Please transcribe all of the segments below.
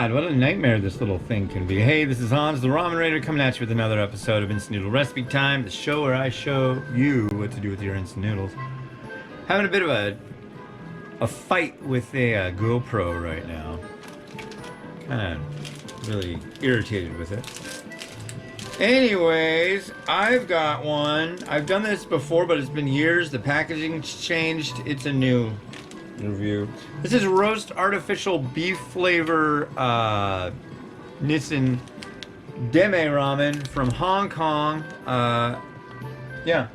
God, what a nightmare this little thing can be. Hey, this is Hans, the Ramen Raider, coming at you with another episode of Instant Noodle Recipe Time, the show where I show you what to do with your instant noodles. Having a bit of a fight with a GoPro right now. Kind of really irritated with it. Anyways, I've got one. I've done this before, but it's been years. The packaging's changed. It's a new review. This is roast artificial beef flavor Nissin Demae Ramen from Hong Kong. Yeah.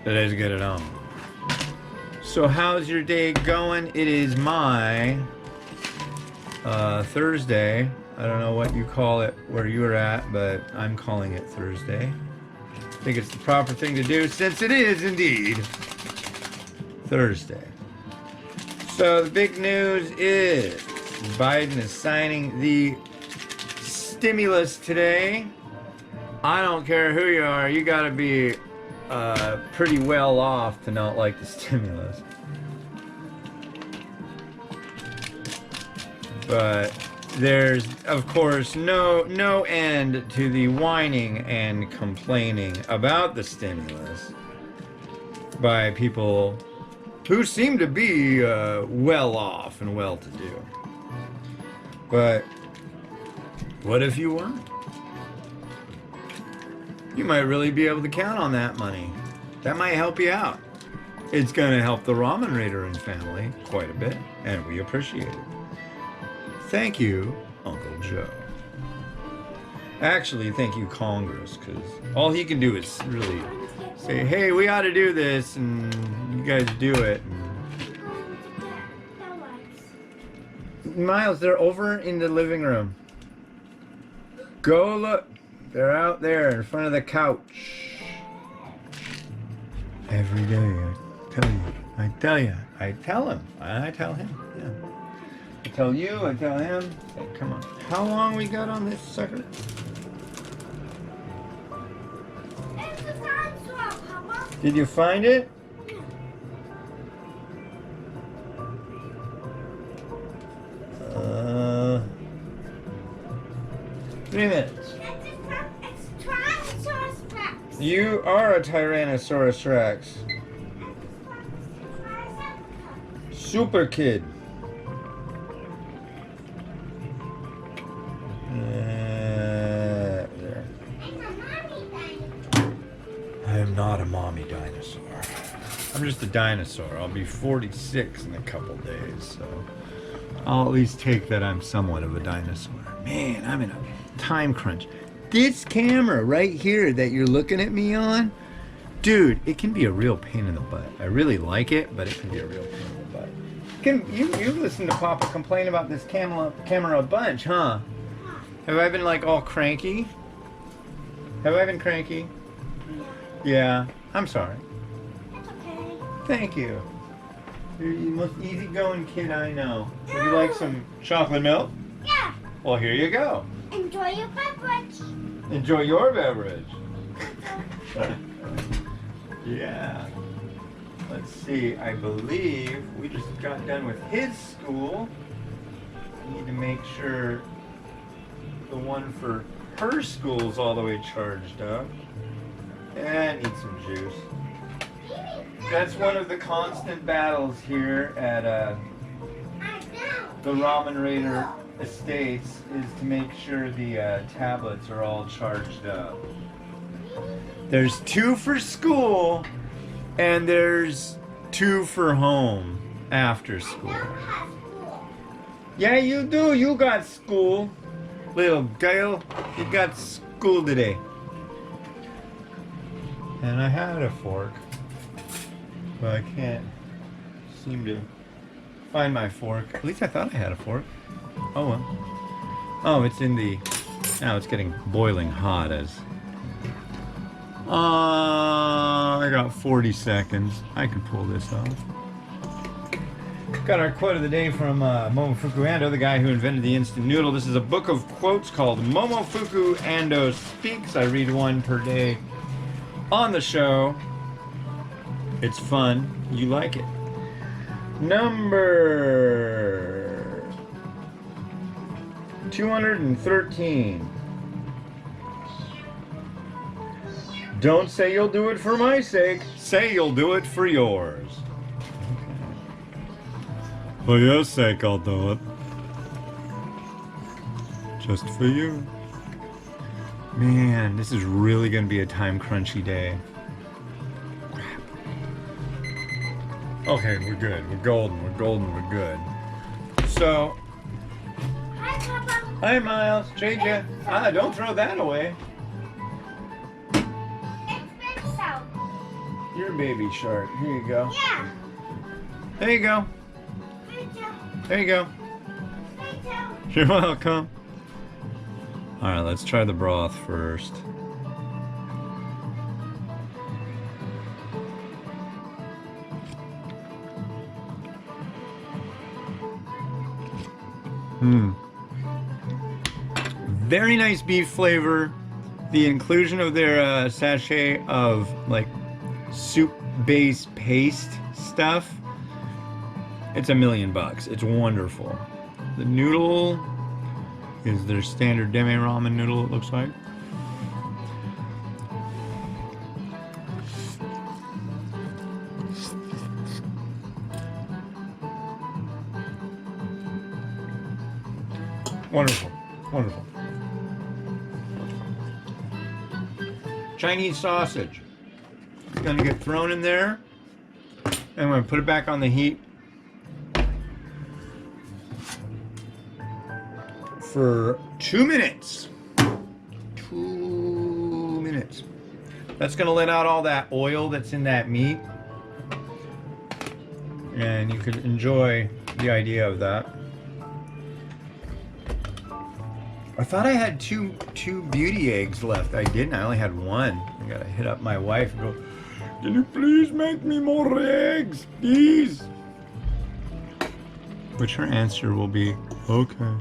Let's get it on. So how's your day going? It is my Thursday. I don't know what you call it where you're at, but I'm calling it Thursday. I think it's the proper thing to do since it is indeed Thursday. So the big news is Biden is signing the stimulus today. I don't care who you are, you gotta be pretty well off to not like the stimulus. But there's, of course, no end to the whining and complaining about the stimulus by people who seem to be well off and well-to-do. But what if you weren't? You might really be able to count on that money. That might help you out. It's going to help the Ramen Raider and family quite a bit, and we appreciate it. Thank you, Uncle Joe. Actually, thank you, Congress, because all he can do is really say, hey, we ought to do this, and you guys do it. Miles, they're over in the living room. Go look. They're out there in front of the couch. Every day, I tell him. I tell him. Yeah. I tell you, I tell him. Hey, come on. How long we got on this sucker? Did you find it? 3 minutes. You are a Tyrannosaurus Rex. Super kid. There. I am not a mommy dinosaur. I'm just a dinosaur. I'll be 46 in a couple days, so I'll at least take that I'm somewhat of a dinosaur. Man, I'm in a time crunch. This camera right here that you're looking at me on, dude, it can be a real pain in the butt. I really like it, but it can be a real pain in the butt. You've listened to Papa complain about this camera a bunch, huh? Have I been like all cranky? Have I been cranky? Yeah, I'm sorry. It's okay. Thank you. You're the most easygoing kid I know. Would you like some chocolate milk? Yeah. Well, here you go. Enjoy your beverage. Enjoy your beverage. Yeah. Let's see. I believe we just got done with his school. I need to make sure the one for her school's all the way charged up. And I need some juice. That's one of the constant battles here at the Ramen Raider Estates, is to make sure the tablets are all charged up. There's 2 for school, and there's 2 for home after school. Yeah, you do. You got school. Little girl, you got school today. And I had a fork, but I can't seem to find my fork. At least I thought I had a fork. Oh well. Oh, it's in the... Now it's getting boiling hot as... I got 40 seconds. I can pull this off. Got our quote of the day from Momofuku Ando, the guy who invented the instant noodle. This is a book of quotes called Momofuku Ando Speaks. I read one per day on the show. It's fun. You like it. Number 213. Don't say you'll do it for my sake. Say you'll do it for yours. For your sake, I'll do it. Just for you. Man, this is really going to be a time crunchy day. Crap. Okay, we're good. We're golden. We're golden. We're good. So. Hi, Papa. Hi, Miles. JJ. Don't throw that away. It's been so. Your baby shark. Here you go. Yeah. There you go. Me too. There you go. Me too. You're welcome. Alright, let's try the broth first. Very nice beef flavor. The inclusion of their sachet of like soup base paste stuff. It's $1,000,000. It's wonderful. The noodle is their standard Demae Ramen noodle, it looks like. Wonderful. Wonderful. Chinese sausage. It's going to get thrown in there. And I'm going to put it back on the heat for 2 minutes. 2 minutes. That's going to let out all that oil that's in that meat. And you can enjoy the idea of that. I thought I had two beauty eggs left. I didn't. I only had one. I gotta hit up my wife and go, can you please make me more eggs, please? Which her answer will be, okay.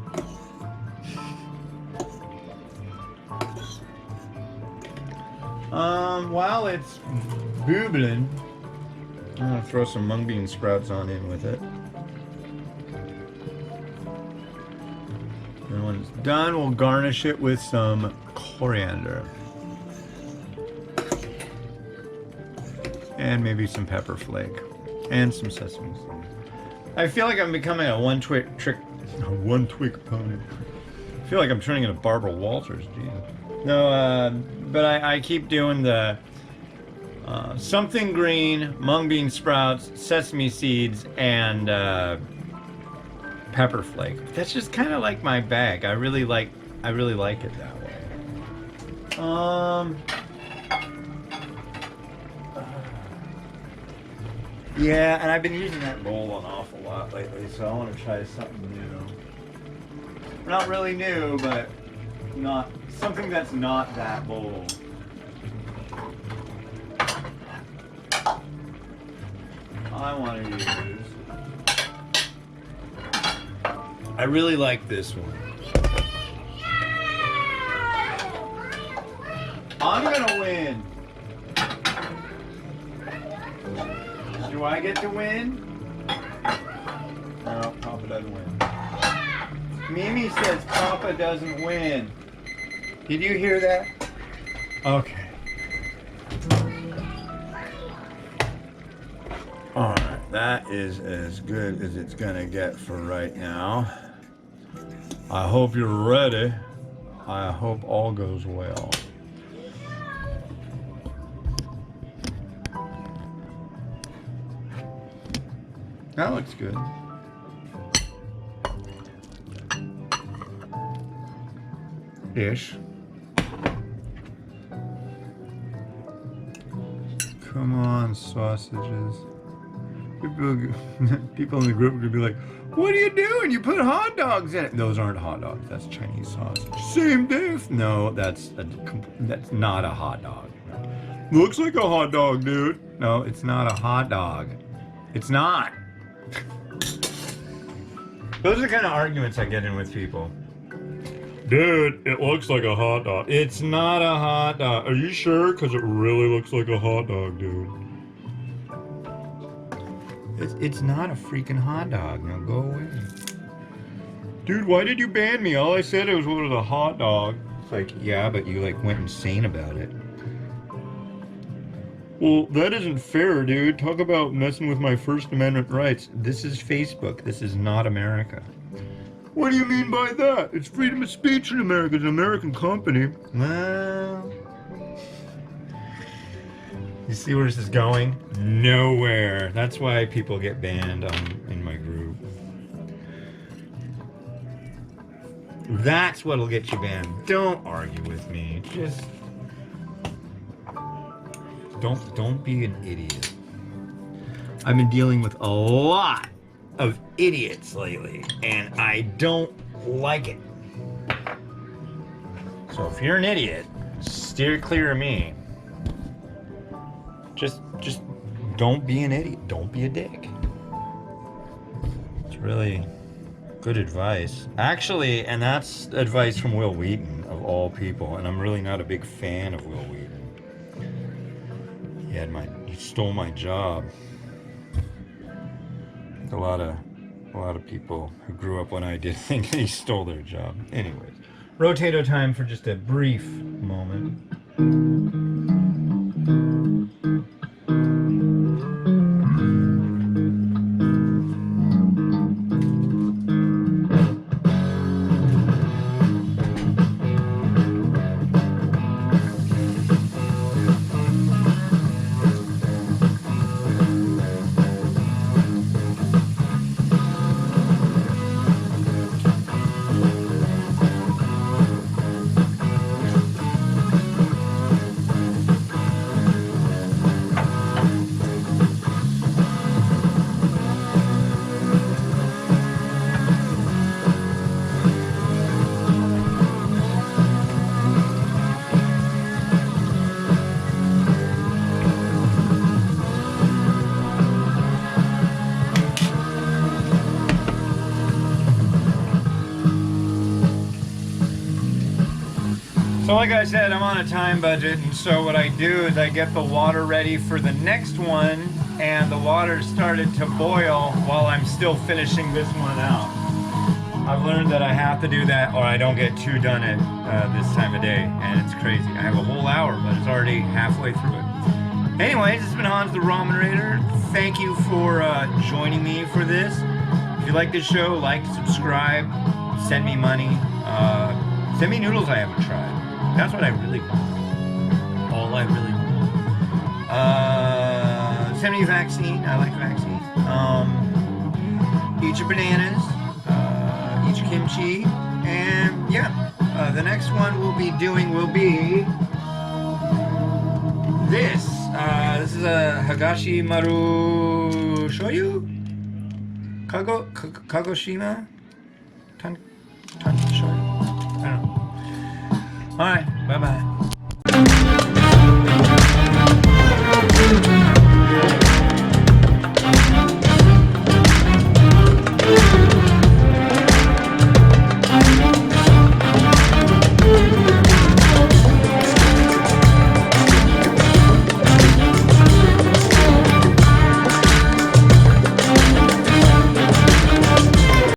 While it's boobling, I'm gonna throw some mung bean sprouts on in with it. And when it's done, we'll garnish it with some coriander. And maybe some pepper flake. And some sesame seeds. I feel like I'm becoming a one-trick pony. I feel like I'm turning into Barbara Walters, geez. No, but I keep doing the something green, mung bean sprouts, sesame seeds, and pepper flake. That's just kind of like my bag. I really like it that way. Yeah, and I've been using that bowl an awful lot lately, so I want to try something new. Not really new, but not something that's not that bowl. I want to use. I really like this one. I'm gonna win. Do I get to win? No, Papa doesn't win. Mimi says Papa doesn't win. Did you hear that? Okay. Alright, that is as good as it's gonna get for right now. I hope you're ready. I hope all goes well. That looks good. Ish. Come on, sausages. People in the group are gonna be like, what are you doing? You put hot dogs in it. Those aren't hot dogs. That's Chinese sausage. Same diff. No, that's not a hot dog. Looks like a hot dog, dude. No, it's not a hot dog. It's not. Those are the kind of arguments I get in with people. Dude, it looks like a hot dog. It's not a hot dog. Are you sure? Because it really looks like a hot dog, dude. It's not a freaking hot dog. Now go away. dude, why did you ban me? All I said was a hot dog. It's like, yeah, but you like went insane about it. Well, that isn't fair, dude. Talk about messing with my First Amendment rights. This is Facebook. This is not America. What do you mean by that? It's freedom of speech in America. It's an American company. Well, you see where this is going? Nowhere. That's why people get banned in my group. That's what'll get you banned. Don't argue with me. Just don't be an idiot. I've been dealing with a lot of idiots lately, and I don't like it. So if you're an idiot, steer clear of me. Just don't be an idiot. Don't be a dick. It's really good advice. Actually, and that's advice from Will Wheaton, of all people, and I'm really not a big fan of Will Wheaton. He stole my job. A lot of people who grew up when I did think he stole their job. Anyways, rotato time for just a brief moment. So like I said, I'm on a time budget, and so what I do is I get the water ready for the next one, and the water started to boil while I'm still finishing this one out. I've learned that I have to do that or I don't get two done at this time of day, and it's crazy. I have a whole hour, but it's already halfway through it. Anyways, this has been Hans the Ramen Raider. Thank you for joining me for this. If you like this show, like, subscribe, send me money, send me noodles I haven't tried. That's what I really want. All I really want. Send me a vaccine. I like vaccines. Eat your bananas. Eat your kimchi. And yeah, the next one we'll be doing will be this. This is a Hagashi Maru Shoyu? Kagoshima? Tan Shoyu? I don't know. Alright, bye-bye.